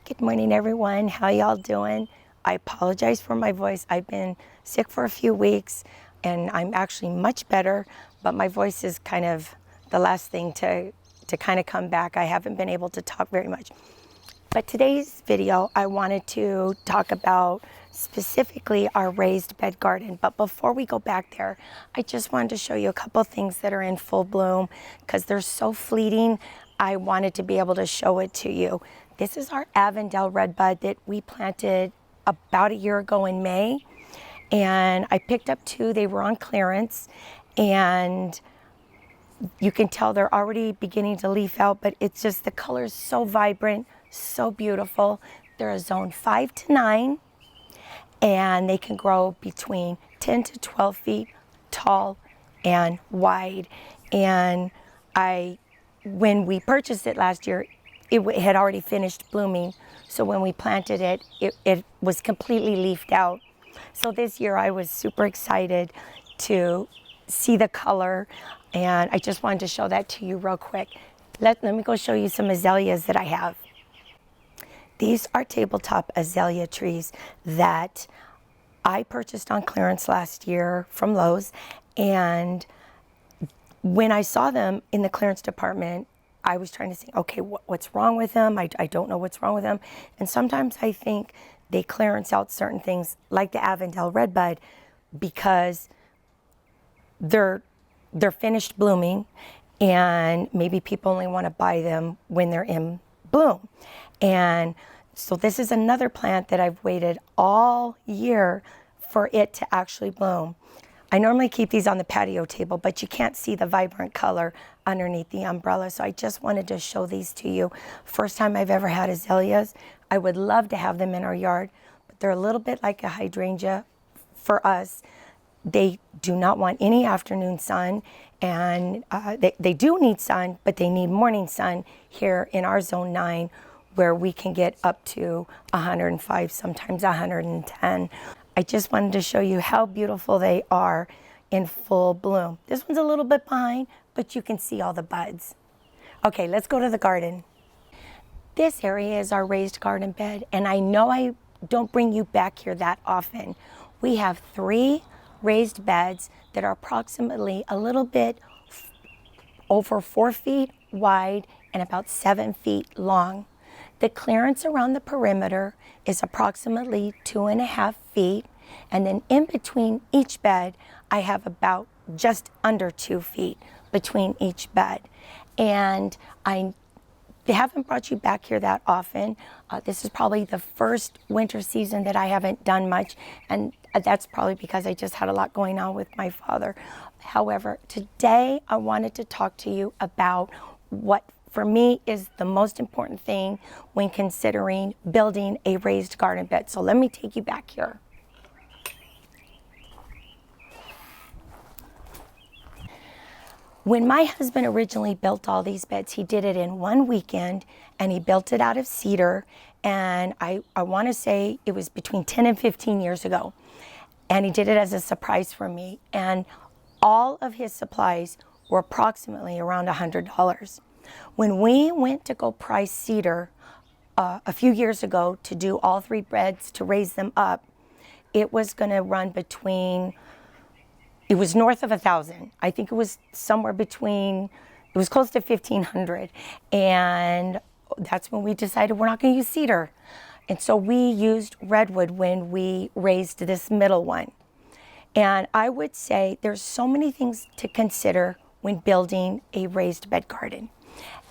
Good morning, everyone. How y'all doing? I apologize for my voice. I've been sick for a few weeks and I'm actually much better, but my voice is kind of the last thing to kind of come back. I haven't been able to talk very much. But today's video, I wanted to talk about specifically our raised bed garden. But before we go back there, I just wanted to show you a couple things that are in full bloom because they're so fleeting. I wanted to be able to show it to you. This is our Avondale redbud that we planted about a year ago in May. And I picked up two, they were on clearance. And you can tell they're already beginning to leaf out, but it's just the color is so vibrant, so beautiful. They're a zone 5 to 9, and they can grow between 10 to 12 feet tall and wide. And when we purchased it last year, it had already finished blooming. So when we planted it, it was completely leafed out. So this year I was super excited to see the color, and I just wanted to show that to you real quick. Let me go show you some azaleas that I have. These are tabletop azalea trees that I purchased on clearance last year from Lowe's, and when I saw them in the clearance department, I was trying to think, okay, what's wrong with them? I don't know what's wrong with them. And sometimes I think they clearance out certain things like the Avondale redbud because they're finished blooming and maybe people only want to buy them when they're in bloom. And so this is another plant that I've waited all year for it to actually bloom. I normally keep these on the patio table, but you can't see the vibrant color underneath the umbrella. So I just wanted to show these to you. First time I've ever had azaleas. I would love to have them in our yard, but they're a little bit like a hydrangea for us. They do not want any afternoon sun, and they do need sun, but they need morning sun here in our zone 9, where we can get up to 105, sometimes 110. I just wanted to show you how beautiful they are in full bloom. This one's a little bit behind, but you can see all the buds. Okay, let's go to the garden. This area is our raised garden bed, and I know I don't bring you back here that often. We have 3 raised beds that are approximately a little bit over 4 feet wide and about 7 feet long. The clearance around the perimeter is approximately 2.5 feet, and then in between each bed, I have about just under 2 feet between each bed. And I haven't brought you back here that often. This is probably the first winter season that I haven't done much, and that's probably because I just had a lot going on with my father. However, today I wanted to talk to you about what for me is the most important thing when considering building a raised garden bed. So let me take you back here. When my husband originally built all these beds, he did it in one weekend, and he built it out of cedar. And I want to say it was between 10 and 15 years ago. And he did it as a surprise for me. And all of his supplies were approximately around $100. When we went to go price cedar a few years ago to do all 3 beds to raise them up, it was going to run between, it was north of $1,000. I think it was somewhere between, it was close to $1,500. And that's when we decided we're not going to use cedar. And so we used redwood when we raised this middle one. And I would say there's so many things to consider when building a raised bed garden.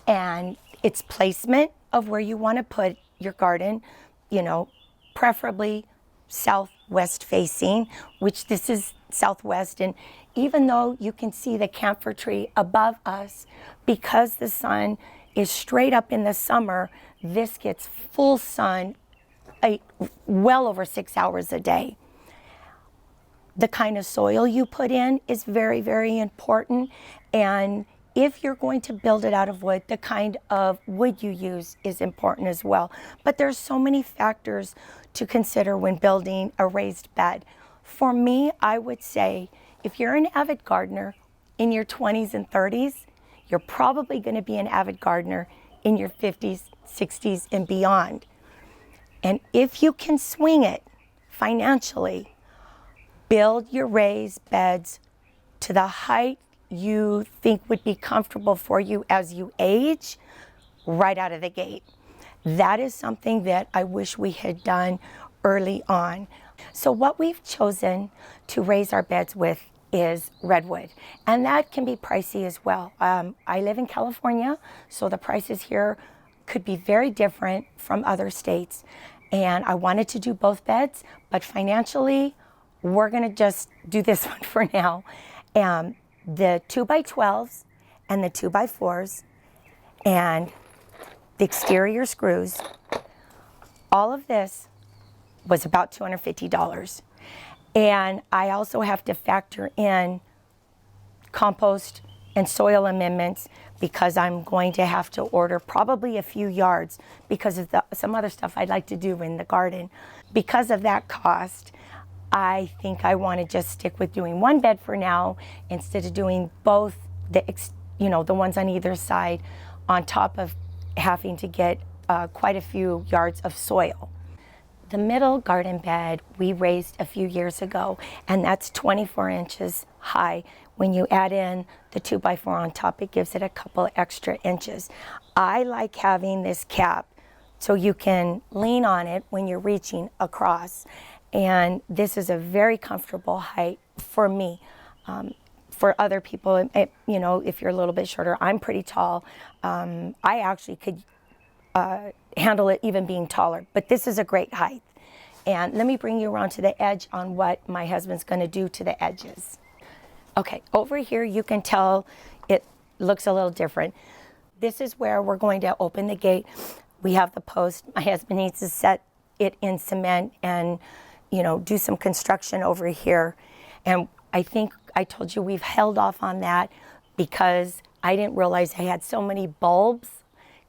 And its placement of where you want to put your garden, you know, preferably southwest facing, which this is southwest. And even though you can see the camphor tree above us, because the sun is straight up in the summer, this gets full sun well over 6 hours a day. The kind of soil you put in is very, very important. And if you're going to build it out of wood, the kind of wood you use is important as well. But there's so many factors to consider when building a raised bed. For me, I would say if you're an avid gardener in your 20s and 30s, you're probably going to be an avid gardener in your 50s, 60s, and beyond. And if you can swing it financially, build your raised beds to the height you think would be comfortable for you as you age, right out of the gate. That is something that I wish we had done early on. So what we've chosen to raise our beds with is redwood, and that can be pricey as well. I live in California, so the prices here could be very different from other states, and I wanted to do both beds, but financially we're gonna just do this one for now. The 2x12s and the 2x4s and the exterior screws, all of this was about $250. And I also have to factor in compost and soil amendments because I'm going to have to order probably a few yards because of some other stuff I'd like to do in the garden. Because of that cost, I think I want to just stick with doing one bed for now instead of doing both the ones on either side, on top of having to get quite a few yards of soil. The middle garden bed we raised a few years ago, and that's 24 inches high. When you add in the 2x4 on top, it gives it a couple extra inches. I like having this cap so you can lean on it when you're reaching across. And this is a very comfortable height for me. For other people, if you're a little bit shorter, I'm pretty tall. I actually could handle it even being taller, but this is a great height. And let me bring you around to the edge on what my husband's gonna do to the edges. Okay, over here you can tell it looks a little different. This is where we're going to open the gate. We have the post. My husband needs to set it in cement and do some construction over here. And I think I told you we've held off on that because I didn't realize I had so many bulbs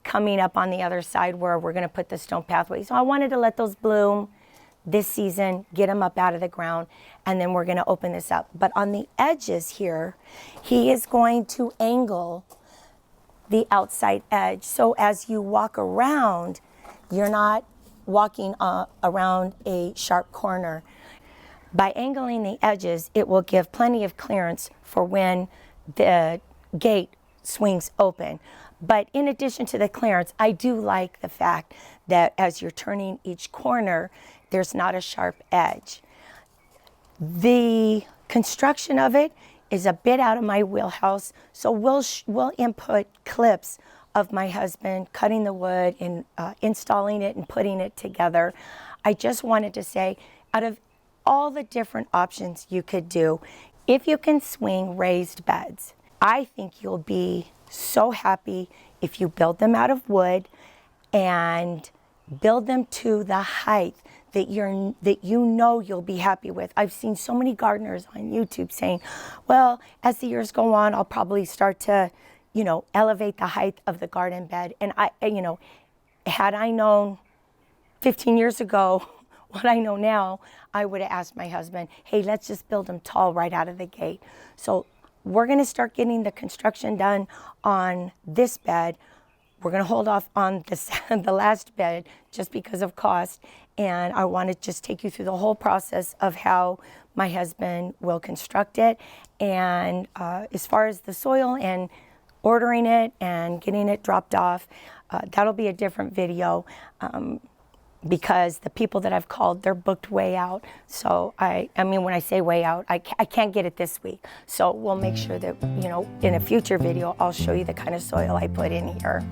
coming up on the other side where we're gonna put the stone pathway. So I wanted to let those bloom this season, get them up out of the ground, and then we're gonna open this up. But on the edges here, he is going to angle the outside edge. So as you walk around, you're not walking around a sharp corner. By angling the edges, it will give plenty of clearance for when the gate swings open. But in addition to the clearance, I do like the fact that as you're turning each corner, there's not a sharp edge. The construction of it is a bit out of my wheelhouse, so we'll input clips of my husband cutting the wood and installing it and putting it together. I just wanted to say, out of all the different options you could do, if you can swing raised beds, I think you'll be so happy if you build them out of wood and build them to the height that you'll be happy with. I've seen so many gardeners on YouTube saying, well, as the years go on, I'll probably start to, elevate the height of the garden bed. And had I known 15 years ago what I know now, I would have asked my husband, hey, let's just build them tall right out of the gate. So we're gonna start getting the construction done on this bed. We're gonna hold off on the last bed just because of cost. And I wanna just take you through the whole process of how my husband will construct it. And as far as the soil and ordering it and getting it dropped off, that'll be a different video because the people that I've called, they're booked way out. So I mean, when I say way out, I can't get it this week. So we'll make sure that, in a future video, I'll show you the kind of soil I put in here.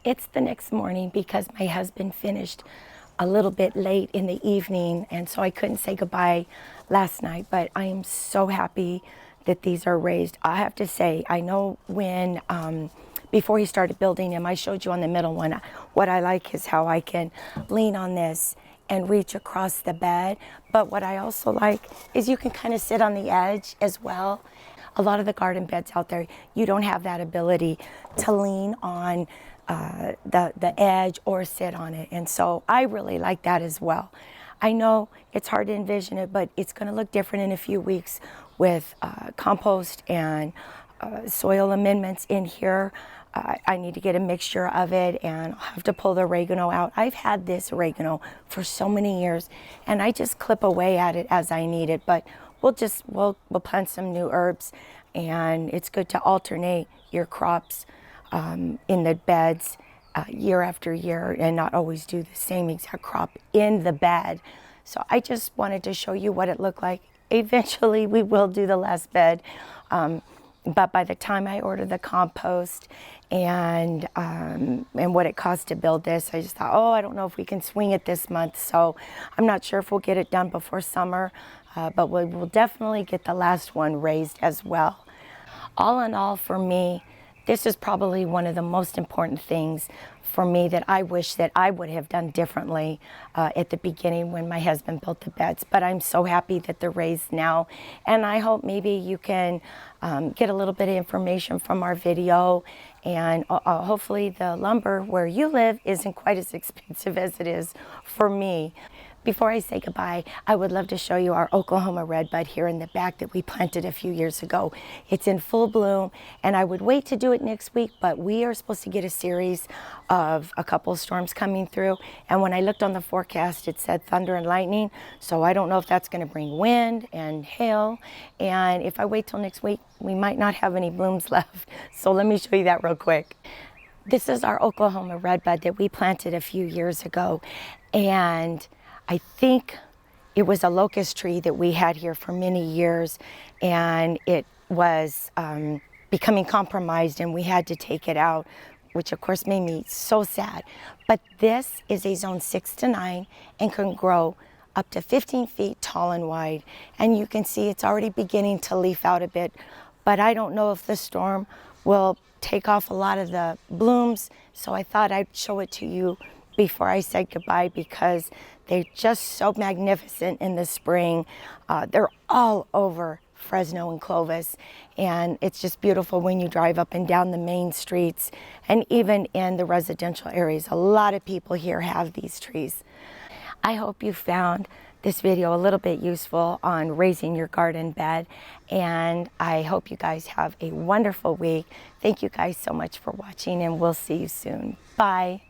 It's the next morning because my husband finished a little bit late in the evening, and so I couldn't say goodbye last night, but I am so happy that these are raised. I have to say, I know when, before he started building them, I showed you on the middle one, what I like is how I can lean on this and reach across the bed, but what I also like is you can kind of sit on the edge as well. A lot of the garden beds out there, you don't have that ability to lean on the edge or sit on it, and so I really like that as well. I know it's hard to envision it, but it's going to look different in a few weeks with compost and soil amendments in here. I need to get a mixture of it, and I'll have to pull the oregano out. I've had this oregano for so many years, and I just clip away at it as I need it, but we'll plant some new herbs, and it's good to alternate your crops in the beds year after year and not always do the same exact crop in the bed. So I just wanted to show you what it looked like. Eventually we will do the last bed, but by the time I order the compost and what it costs to build this, I just thought, oh, I don't know if we can swing it this month, so I'm not sure if we'll get it done before summer, but we will definitely get the last one raised as well. All in all, for me, this is probably one of the most important things for me that I wish that I would have done differently at the beginning when my husband built the beds. But I'm so happy that they're raised now, and I hope maybe you can get a little bit of information from our video, and hopefully the lumber where you live isn't quite as expensive as it is for me. Before I say goodbye, I would love to show you our Oklahoma redbud here in the back that we planted a few years ago. It's in full bloom, and I would wait to do it next week, but we are supposed to get a series of a couple storms coming through, and when I looked on the forecast, it said thunder and lightning, so I don't know if that's going to bring wind and hail, and if I wait till next week, we might not have any blooms left. So let me show you that real quick. This is our Oklahoma redbud that we planted a few years ago, and I think it was a locust tree that we had here for many years, and it was becoming compromised, and we had to take it out, which of course made me so sad. But this is a zone 6 to 9 and can grow up to 15 feet tall and wide. And you can see it's already beginning to leaf out a bit, but I don't know if the storm will take off a lot of the blooms, so I thought I'd show it to you before I said goodbye, because they're just so magnificent in the spring. They're all over Fresno and Clovis, and it's just beautiful when you drive up and down the main streets and even in the residential areas. A lot of people here have these trees. I hope you found this video a little bit useful on raising your garden bed, and I hope you guys have a wonderful week. Thank you guys so much for watching, and we'll see you soon. Bye.